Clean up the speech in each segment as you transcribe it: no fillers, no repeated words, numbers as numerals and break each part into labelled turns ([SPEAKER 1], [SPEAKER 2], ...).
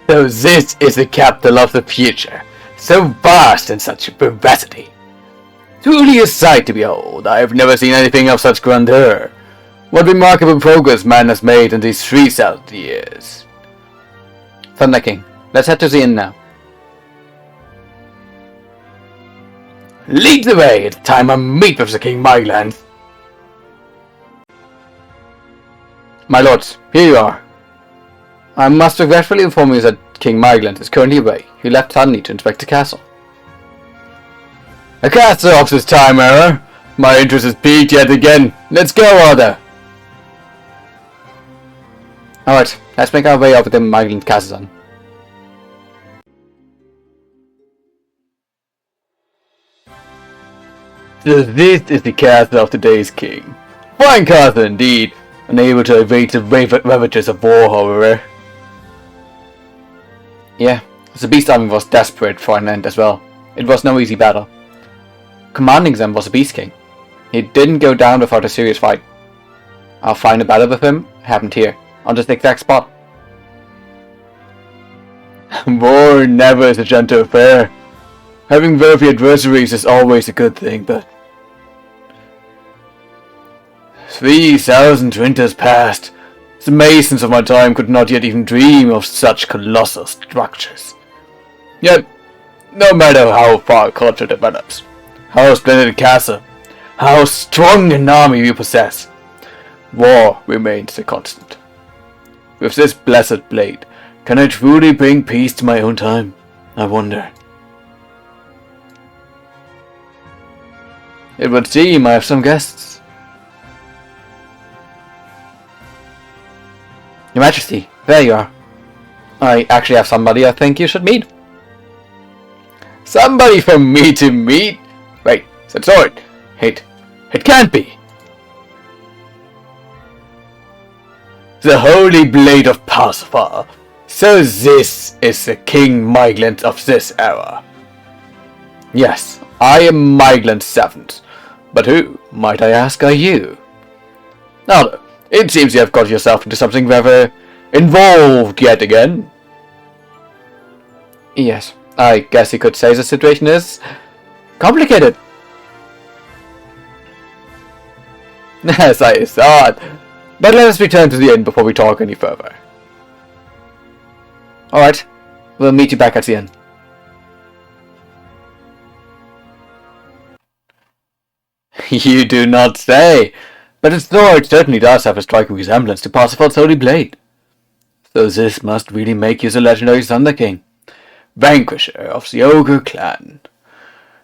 [SPEAKER 1] So this is the capital of the future, so vast and such vivacity. Truly a sight to behold. I have never seen anything of such grandeur. What remarkable progress man has made in these 3,000 years. Thunder King, let's head to the inn now. Lead the way, it's time I meet with the King Migland. My lords, here you are. I must regretfully inform you that King Migland is currently away. He left suddenly to inspect the castle. A castle of this time era. My interest is piqued yet again. Let's go, Order. Alright, let's make our way over to Migland Castle then. So this is the castle of today's king. Fine castle indeed, unable to evade the ravages of war, however. Yeah, the beast army was desperate for an end as well. It was no easy battle. Commanding them was the Beast King. He didn't go down without a serious fight. Our final battle with him happened here, on this exact spot. War never is a gentle affair. Having worthy adversaries is always a good thing, but 3,000 winters passed. The masons of my time could not yet even dream of such colossal structures. Yet, no matter how far culture develops, how splendid a castle, how strong an army we possess, war remains a constant. With this blessed blade, can I truly bring peace to my own time? I wonder. It would seem I have some guests. Your Majesty, there you are. I actually have somebody I think you should meet. Somebody for me to meet? Wait, that sword. It can't be. The holy blade of Parsifal. So this is the King Migland of this era. Yes, I am Migland's seventh. But who, might I ask, are you? Now, it seems you have got yourself into something rather involved yet again. Yes, I guess you could say the situation is complicated. As I thought. But let us return to the inn before we talk any further. Alright, we'll meet you back at the inn. You do not say, but its sword certainly does have a striking resemblance to Parsifal's holy blade. So this must really make you the legendary Thunder King, vanquisher of the Ogre clan.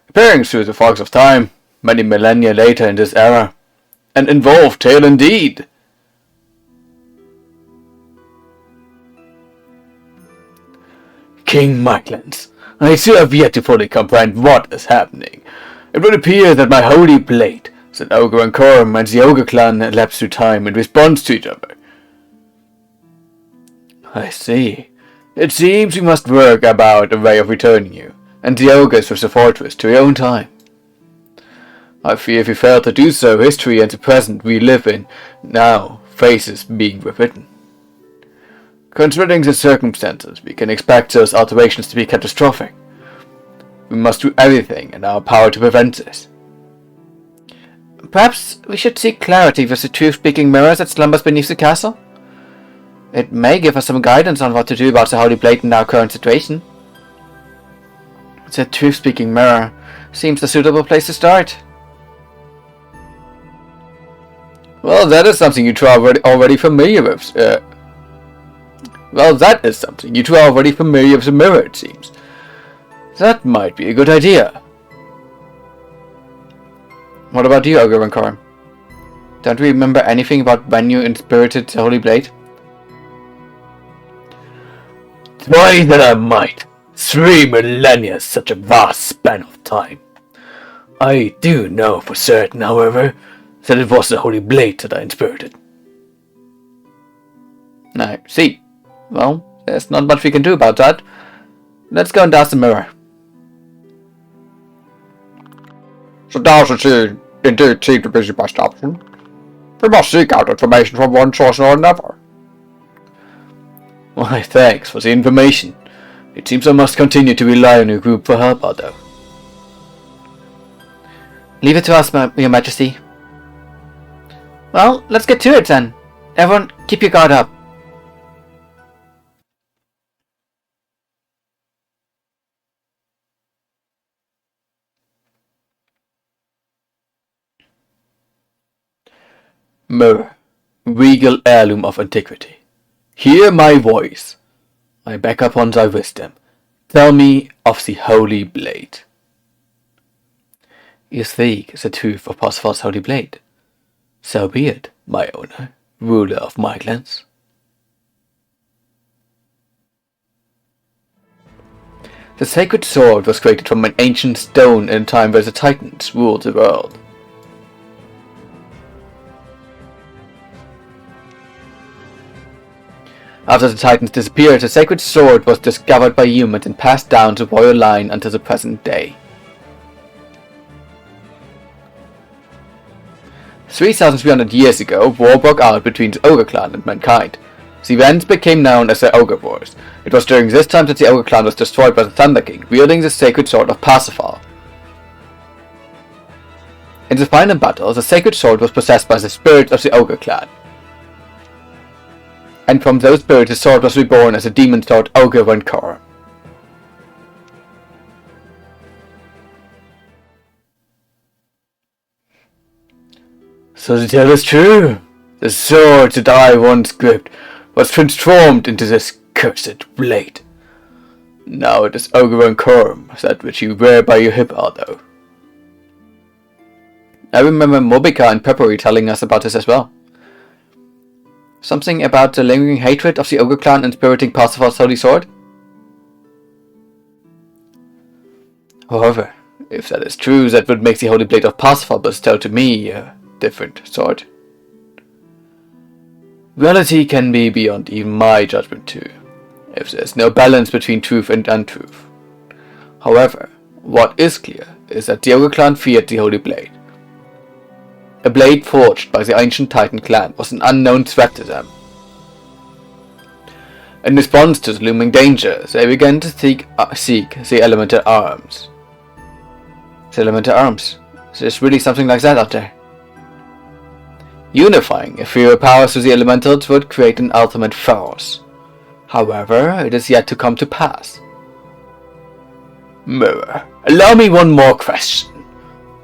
[SPEAKER 1] Appearing through the fogs of time, many millennia later in this era. An involved tale indeed. King Migland, I still have yet to fully comprehend what is happening. It would appear that my holy blade, the Ogre and Corm, and the Ogre clan lapsed through time in response to each other. I see. It seems we must work about a way of returning you, and the Ogres with the fortress to your own time. I fear if we fail to do so, history and the present we live in now faces being rewritten. Considering the circumstances, we can expect those alterations to be catastrophic. We must do everything in our power to prevent this. Perhaps we should seek clarity with the truth-speaking mirror that slumbers beneath the castle? It may give us some guidance on what to do about the Holy Blade in our current situation. The truth-speaking mirror seems a suitable place to start. Well, that is something you two are already familiar with. The mirror, it seems. That might be a good idea. What about you, Ogre and Corm? Don't you remember anything about when you inspirited the Holy Blade? Try that I might. 3 millennia is such a vast span of time. I do know for certain, however, that it was the Holy Blade that I inspirited. I see. Well, there's not much we can do about that. Let's go and ask the mirror. So does it indeed seem to be the best option? We must seek out information from one source or another. Why, thanks for the information. It seems I must continue to rely on your group for help, although.
[SPEAKER 2] Leave it to us, Your Majesty. Well, let's get to it then. Everyone, keep your guard up.
[SPEAKER 1] Mirror, regal heirloom of antiquity. Hear my voice. I back upon thy wisdom. Tell me of the holy blade.
[SPEAKER 2] You seek the truth of Parsifal's holy blade.
[SPEAKER 1] So be it, my owner, ruler of my clans. The sacred sword was created from an ancient stone in a time where the Titans ruled the world. After the Titans disappeared, the sacred sword was discovered by humans and passed down the royal line until the present day. 3,300 years ago, war broke out between the Ogre clan and mankind. The events became known as the Ogre Wars. It was during this time that the Ogre clan was destroyed by the Thunder King, wielding the sacred sword of Parsifal. In the final battle, the sacred sword was possessed by the spirits of the Ogre clan. And from those spirits the sword was reborn as a demon sword Ogre Venkor. So the tale is true. The sword that I once gripped was transformed into this cursed blade. Now it is Ogre Venkor, that which you wear by your hip, Aldo. I remember Mobica and Peppery telling us about this as well. Something about the lingering hatred of the Ogre clan inspiriting Parsifal's holy sword? However, if that is true, that would make the holy blade of Parsifal bestow to me a different sword. Reality can be beyond even my judgment too, if there is no balance between truth and untruth. However, what is clear is that the Ogre clan feared the holy blade. A blade forged by the ancient Titan clan was an unknown threat to them. In response to the looming danger, they began to seek the elemental arms. The elemental arms? Is there really something like that out there? Unifying ethereal powers with the elementals would create an ultimate force. However, it is yet to come to pass. Mirror, allow me one more question.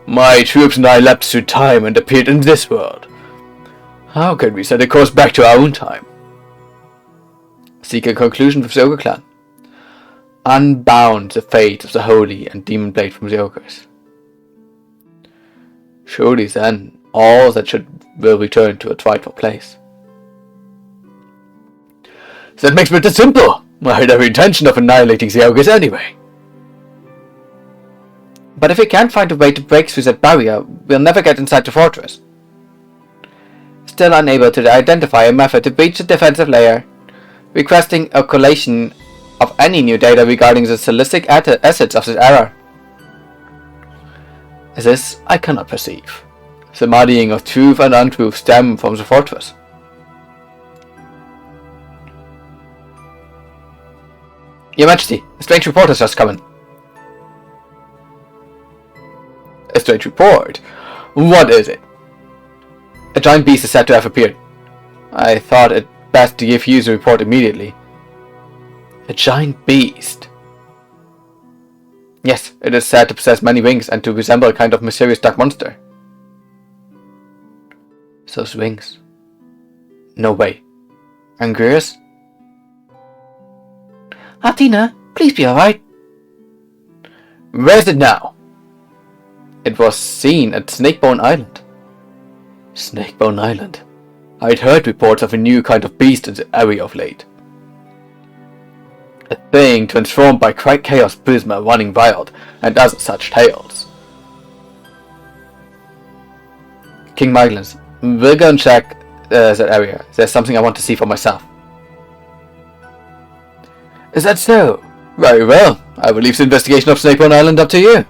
[SPEAKER 1] My troops and I leapt through time and appeared in this world. How can we set a course back to our own time? Seek a conclusion with the Ogre clan. Unbound the fate of the holy and demon blade from the ogres. Surely then, all that will return to its rightful place. That makes it simple. I had every intention of annihilating the ogres anyway.
[SPEAKER 2] But if we can't find a way to break through that barrier, we'll never get inside the fortress. Still unable to identify a method to breach the defensive layer, requesting a collation of any new data regarding the stylistic assets of this era.
[SPEAKER 1] This I cannot perceive. The muddying of truth and untruth stem from the fortress.
[SPEAKER 2] Your Majesty, a strange report has just come in.
[SPEAKER 1] A strange report? What is it?
[SPEAKER 2] A giant beast is said to have appeared. I thought it best to give you the report immediately.
[SPEAKER 1] A giant beast?
[SPEAKER 2] Yes, it is said to possess many wings and to resemble a kind of mysterious dark monster.
[SPEAKER 1] Those wings? No way. Angrius?
[SPEAKER 2] Athena, please be alright.
[SPEAKER 1] Where is it now?
[SPEAKER 2] It was seen at Snakebone Island.
[SPEAKER 1] Snakebone Island? I'd heard reports of a new kind of beast in the area of late. A thing transformed by Chaos Prisma running wild, and other such tales.
[SPEAKER 2] King Magnus, we'll go and check that area. There's something I want to see for myself.
[SPEAKER 1] Is that so? Very well. I will leave the investigation of Snakebone Island up to you.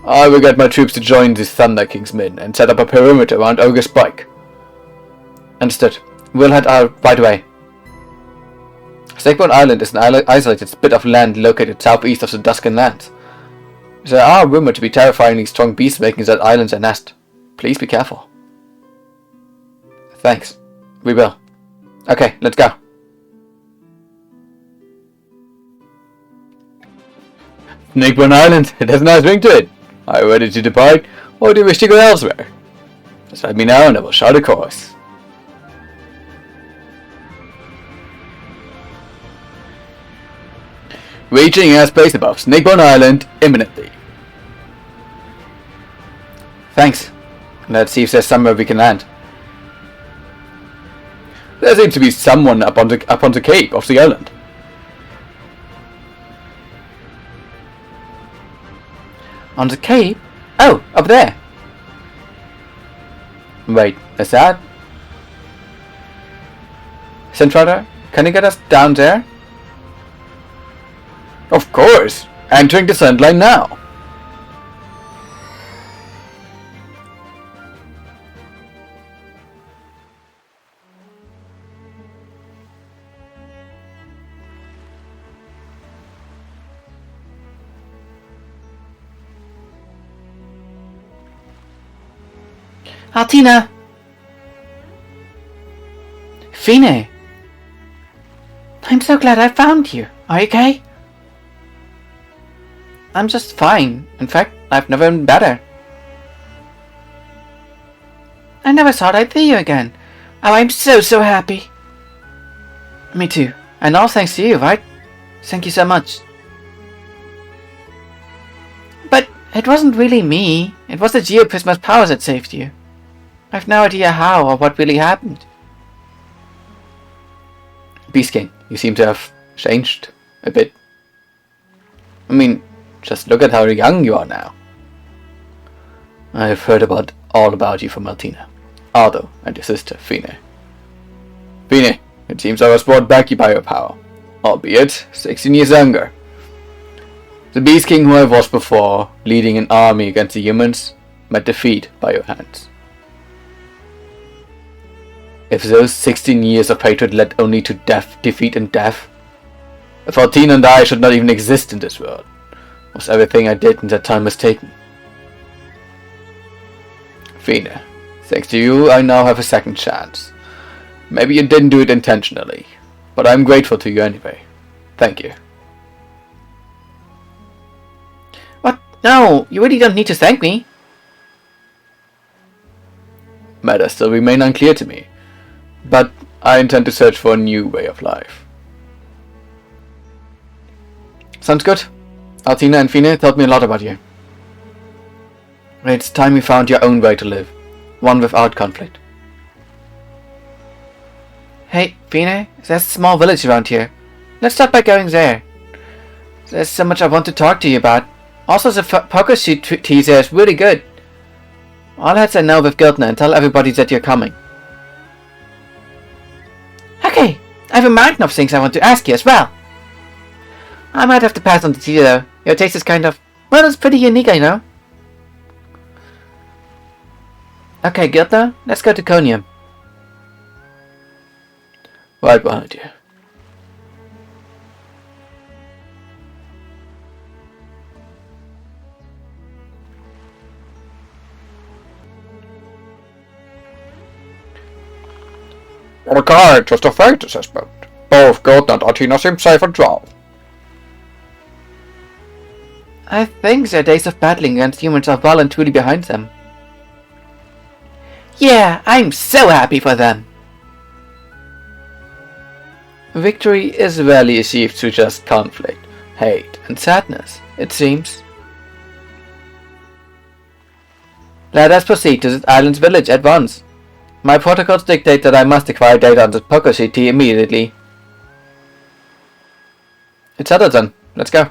[SPEAKER 1] I will get my troops to join the Thunder King's men and set up a perimeter around Ogre Spike.
[SPEAKER 2] Understood. We'll head out right away. Snakebone Island is an isolated bit of land located southeast of the Duscan lands. There are rumored to be terrifyingly strong beasts making that island their nest. Please be careful. Thanks. We will. Okay, let's go.
[SPEAKER 1] Snakebone Island, it has a nice ring to it. Are you ready to depart, or do you wish to go elsewhere? Just let me know and I will chart a course. Reaching airspace above Snakebone Island imminently.
[SPEAKER 2] Thanks. Let's see if there's somewhere we can land.
[SPEAKER 1] There seems to be someone up on the cape of the island.
[SPEAKER 2] On the cape? Oh, up there. Wait, is that? Centrada, can you get us down there?
[SPEAKER 1] Of course! Entering descent line now!
[SPEAKER 2] Altina! Fine! I'm so glad I found you. Are you okay? I'm just fine. In fact, I've never been better. I never thought I'd see you again. Oh, I'm so happy. Me too. And all thanks to you, right? Thank you so much. But it wasn't really me. It was the Geoprisma's power that saved you. I've no idea how or what really happened.
[SPEAKER 1] Beast King, you seem to have changed a bit. I mean, just look at how young you are now. I've heard all about you from Altina, Ardo, and your sister, Fine. Fine, it seems I was brought back by your power, albeit 16 years younger. The Beast King who I was before, leading an army against the humans, met defeat by your hands. If those 16 years of hatred led only to defeat and death, if Altina and I should not even exist in this world, was everything I did in that time mistaken? Fine, thanks to you I now have a second chance. Maybe you didn't do it intentionally, but I'm grateful to you anyway. Thank you.
[SPEAKER 2] What? No, you really don't need to thank me.
[SPEAKER 1] Matters still remain unclear to me, but I intend to search for a new way of life.
[SPEAKER 2] Sounds good. Altina and Fine taught me a lot about you. It's time you found your own way to live, one without conflict. Hey, Fine, there's a small village around here. Let's start by going there. There's so much I want to talk to you about. Also, the poker sheet teaser is really good. I'll head there now with Giltner and tell everybody that you're coming. Okay, I have a mountain of things I want to ask you as well. I might have to pass on the tea though. Your taste is kind of... well, it's pretty unique, I know. Okay, Giltner, let's go to Conium.
[SPEAKER 1] Right behind you.
[SPEAKER 3] Okay, just a fate assessment. Both Giltner and Altina seem safe and well.
[SPEAKER 2] I think their days of battling against humans are well and truly behind them. Yeah, I'm so happy for them.
[SPEAKER 1] Victory is rarely achieved through just conflict, hate, and sadness, it seems.
[SPEAKER 2] Let us proceed to this island's village at once. My protocols dictate that I must acquire data on the poker sheet immediately.
[SPEAKER 1] It's settled then. Let's go.